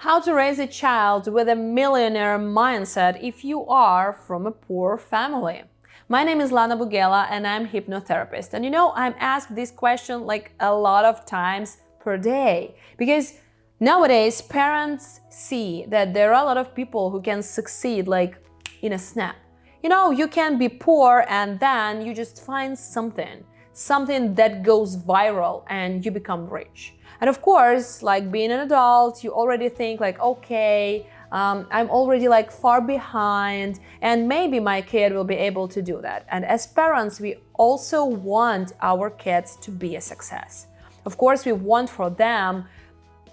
How to raise a child with a millionaire mindset if you are from a poor family. My name is Lana Bugela and I'm hypnotherapist. And I'm asked this question like a lot of times per day because nowadays parents see that there are a lot of people who can succeed like in a snap. You can be poor and then you just find something that goes viral and you become rich. And of course, like being an adult, you already think like, okay, I'm already like far behind and maybe my kid will be able to do that. And as parents, we also want our kids to be a success. Of course, we want for them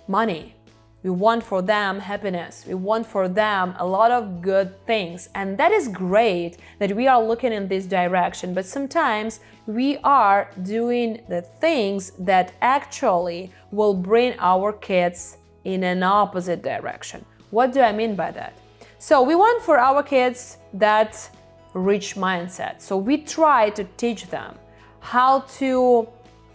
money. We want for them happiness. We want for them a lot of good things. And that is great that we are looking in this direction. But sometimes we are doing the things that actually will bring our kids in an opposite direction. What do I mean by that? So we want for our kids that rich mindset. So we try to teach them how to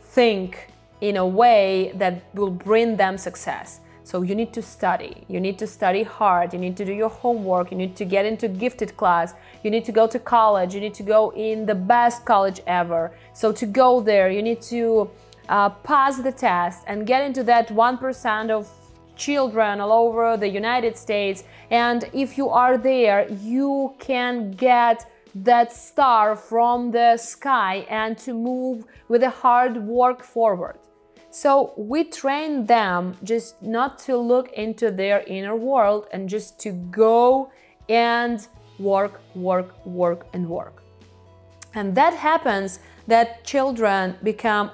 think in a way that will bring them success. So you need to study hard, you need to do your homework, you need to get into gifted class, you need to go to college, you need to go in the best college ever. So to go there, you need to pass the test and get into that 1% of children all over the United States. And if you are there, you can get that star from the sky and to move with a hard work forward. So we train them just not to look into their inner world and just to go and work. And that happens that children become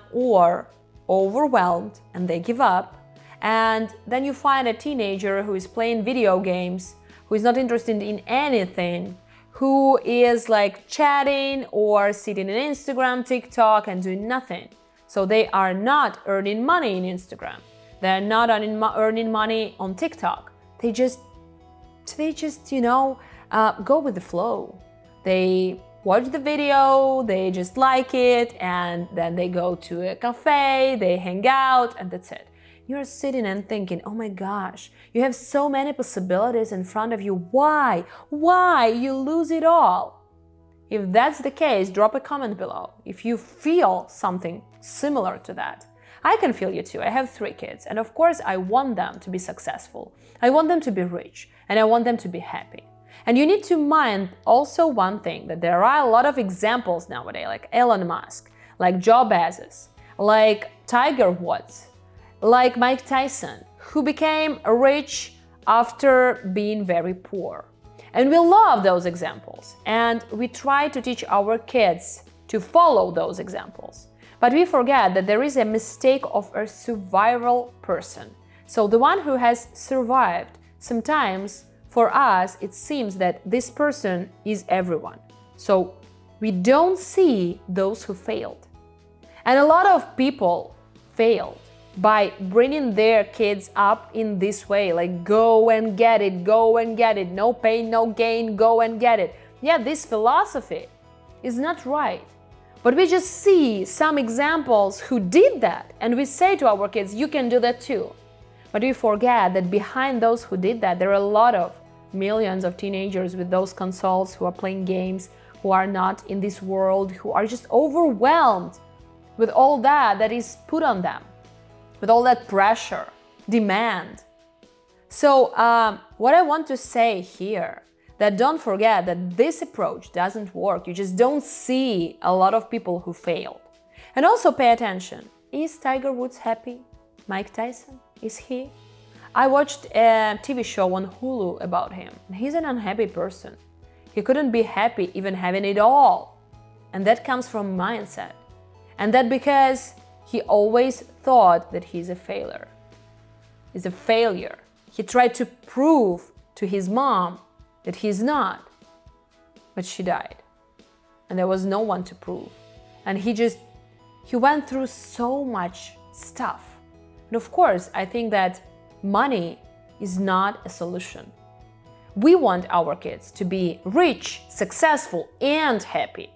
overwhelmed and they give up. And then you find a teenager who is playing video games, who is not interested in anything, who is like chatting or sitting in Instagram, TikTok and doing nothing. So they are not earning money in Instagram. They're not earning money on TikTok. They just go with the flow. They watch the video, they just like it, and then they go to a cafe, they hang out, and that's it. You're sitting and thinking, oh my gosh, you have so many possibilities in front of you. Why? Why you lose it all? If that's the case, drop a comment below if you feel something similar to that. I can feel you too. I have 3 kids, and of course I want them to be successful. I want them to be rich, and I want them to be happy. And you need to mind also one thing, that there are a lot of examples nowadays, like Elon Musk, like Joe Bezos, like Tiger Woods, like Mike Tyson, who became rich after being very poor. And we love those examples, and we try to teach our kids to follow those examples. But we forget that there is a mistake of a survival person. So the one who has survived, sometimes for us it seems that this person is everyone. So we don't see those who failed. And a lot of people failed by bringing their kids up in this way, like go and get it, no pain, no gain, go and get it. Yeah, this philosophy is not right. But we just see some examples who did that, and we say to our kids, you can do that too. But we forget that behind those who did that, there are a lot of millions of teenagers with those consoles who are playing games, who are not in this world, who are just overwhelmed with all that is put on them, with all that pressure, demand. So what I want to say here, that don't forget that this approach doesn't work. You just don't see a lot of people who failed. And also pay attention. Is Tiger Woods happy? Mike Tyson? Is he? I watched a TV show on Hulu about him. He's an unhappy person. He couldn't be happy even having it all. And that comes from mindset. And that because he always thought that he's a failure. He's a failure. He tried to prove to his mom that he's not. But she died. And there was no one to prove. And he went through so much stuff. And of course, I think that money is not a solution. We want our kids to be rich, successful, and happy.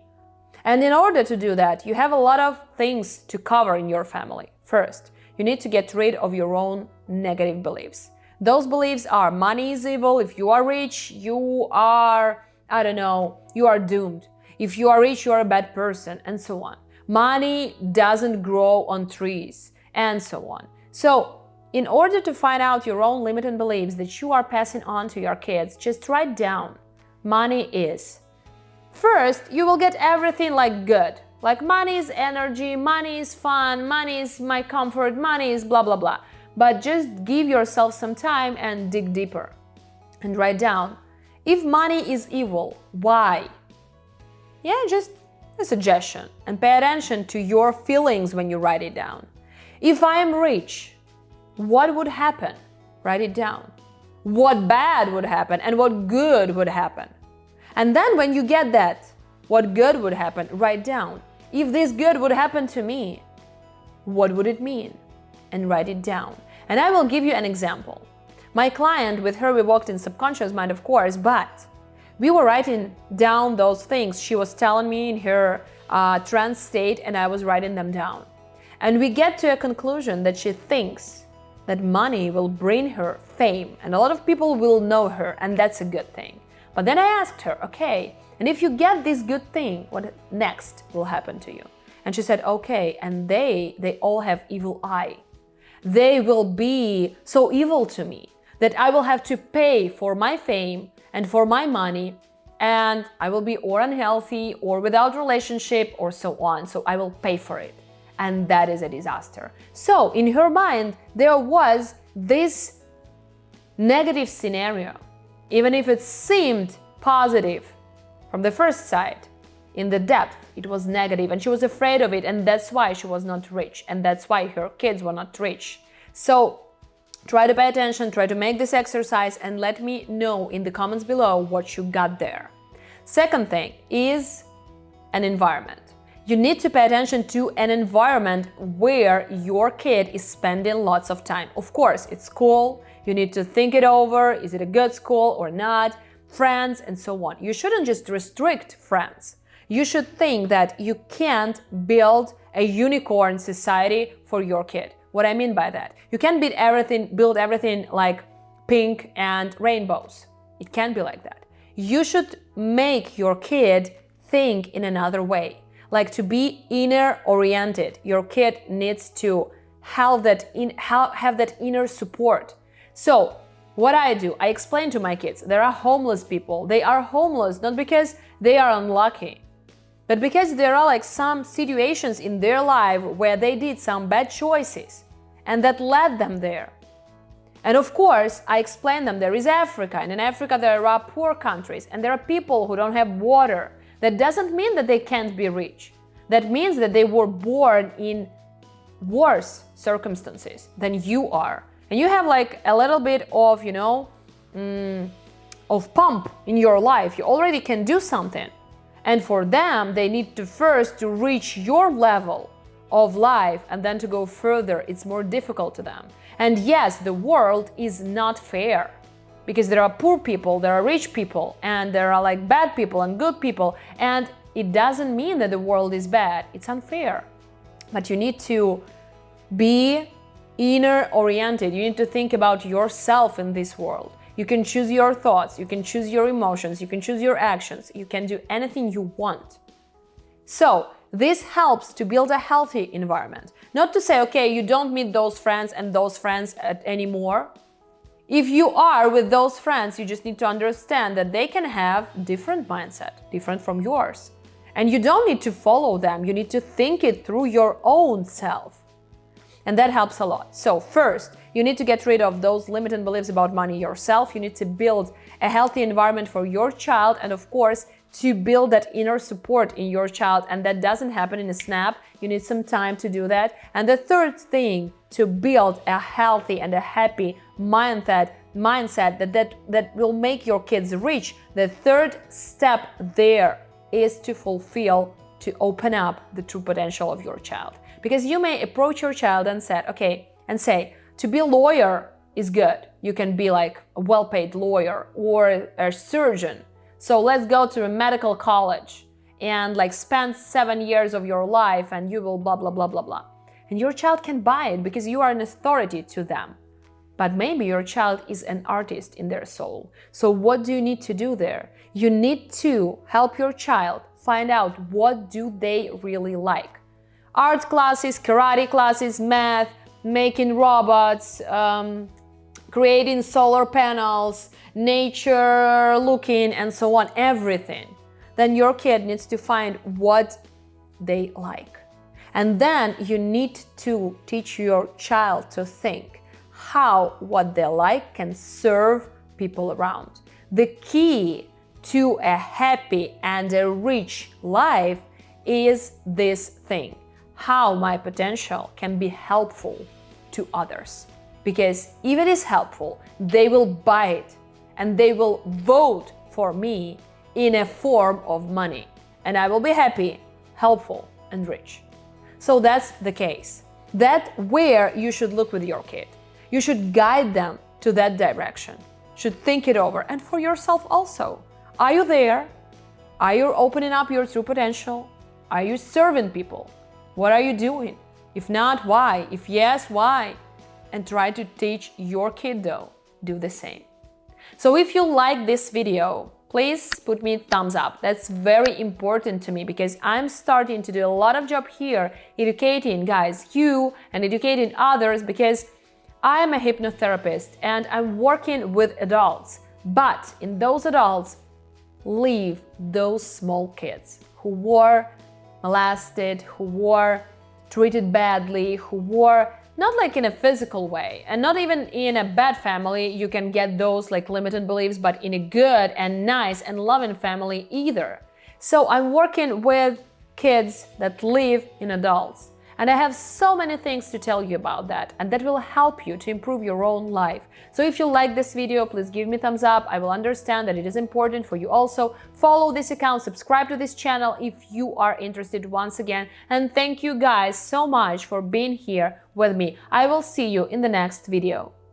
And in order to do that, you have a lot of things to cover in your family. First, you need to get rid of your own negative beliefs. Those beliefs are money is evil. If you are rich, you are, I don't know, you are doomed. If you are rich, you are a bad person, and so on. Money doesn't grow on trees, and so on. So, in order to find out your own limiting beliefs that you are passing on to your kids, just write down, money is. First, you will get everything like good. Like money is energy, money is fun, money is my comfort, money is blah, blah, blah. But just give yourself some time and dig deeper. And write down, if money is evil, why? Yeah, just a suggestion. And pay attention to your feelings when you write it down. If I am rich, what would happen? Write it down. What bad would happen and what good would happen? And then when you get that, what good would happen, write down. If this good would happen to me, what would it mean? And write it down. And I will give you an example. My client, with her we worked in subconscious mind, of course, but we were writing down those things she was telling me in her trance state, and I was writing them down. And we get to a conclusion that she thinks that money will bring her fame and a lot of people will know her, and that's a good thing. But then I asked her, okay, and if you get this good thing, what next will happen to you? And she said, okay, and they all have evil eye. They will be so evil to me that I will have to pay for my fame and for my money, and I will be or unhealthy or without relationship or so on. So I will pay for it. And that is a disaster. So in her mind, there was this negative scenario. Even if it seemed positive from the first sight, in the depth, it was negative and she was afraid of it, and that's why she was not rich, and that's why her kids were not rich. So try to pay attention, try to make this exercise, and let me know in the comments below what you got there. Second thing is an environment. You need to pay attention to an environment where your kid is spending lots of time. Of course, it's school, you need to think it over, is it a good school or not, friends, and so on. You shouldn't just restrict friends. You should think that you can't build a unicorn society for your kid. What I mean by that? You can't build everything like pink and rainbows. It can't be like that. You should make your kid think in another way, like to be inner oriented. Your kid needs to have that inner support. So what I do, I explain to my kids, there are homeless people. They are homeless not because they are unlucky, but because there are like some situations in their life where they did some bad choices and that led them there. And of course, I explain them there is Africa, and in Africa there are poor countries and there are people who don't have water. That doesn't mean that they can't be rich. That means that they were born in worse circumstances than you are. And you have like a little bit of, of pump in your life. You already can do something. And for them, they need to first to reach your level of life and then to go further. It's more difficult to them. And yes, the world is not fair because there are poor people, there are rich people, and there are like bad people and good people. And it doesn't mean that the world is bad. It's unfair. But you need to be inner oriented. You need to think about yourself in this world. You can choose your thoughts, you can choose your emotions, you can choose your actions, you can do anything you want. So this helps to build a healthy environment. Not to say, okay, you don't meet those friends and those friends anymore. If you are with those friends, you just need to understand that they can have different mindset, different from yours. And you don't need to follow them, you need to think it through your own self. And that helps a lot. So first, you need to get rid of those limiting beliefs about money yourself. You need to build a healthy environment for your child, and of course, to build that inner support in your child. And that doesn't happen in a snap. You need some time to do that. And the third thing, to build a healthy and a happy mindset that will make your kids rich. The third step there is to fulfill, to open up the true potential of your child. Because you may approach your child and say, to be a lawyer is good. You can be like a well-paid lawyer or a surgeon. So let's go to a medical college and like spend 7 years of your life and you will blah, blah, blah, blah, blah. And your child can buy it because you are an authority to them. But maybe your child is an artist in their soul. So what do you need to do there? You need to help your child find out what do they really like. Art classes, karate classes, math, making robots, creating solar panels, nature looking, and so on, everything. Then your kid needs to find what they like. And then you need to teach your child to think how what they like can serve people around. The key to a happy and a rich life is this thing: how my potential can be helpful to others. Because if it is helpful, they will buy it and they will vote for me in a form of money. And I will be happy, helpful, and rich. So that's the case. That's where you should look with your kid. You should guide them to that direction. Should think it over. And for yourself also. Are you there? Are you opening up your true potential? Are you serving people? What are you doing? If not, why? If yes, why? And try to teach your kid though. Do the same. So if you like this video, please put me a thumbs up. That's very important to me because I'm starting to do a lot of job here, educating guys, you, and educating others, because I am a hypnotherapist and I'm working with adults. But in those adults, leave those small kids who were molested, who were treated badly, who were not like in a physical way, and not even in a bad family you can get those like limited beliefs, but in a good and nice and loving family either. So I'm working with kids that live in adults. And I have so many things to tell you about that, and that will help you to improve your own life. So if you like this video, please give me a thumbs up. I will understand that it is important for you also. Follow this account, subscribe to this channel if you are interested once again. And thank you guys so much for being here with me. I will see you in the next video.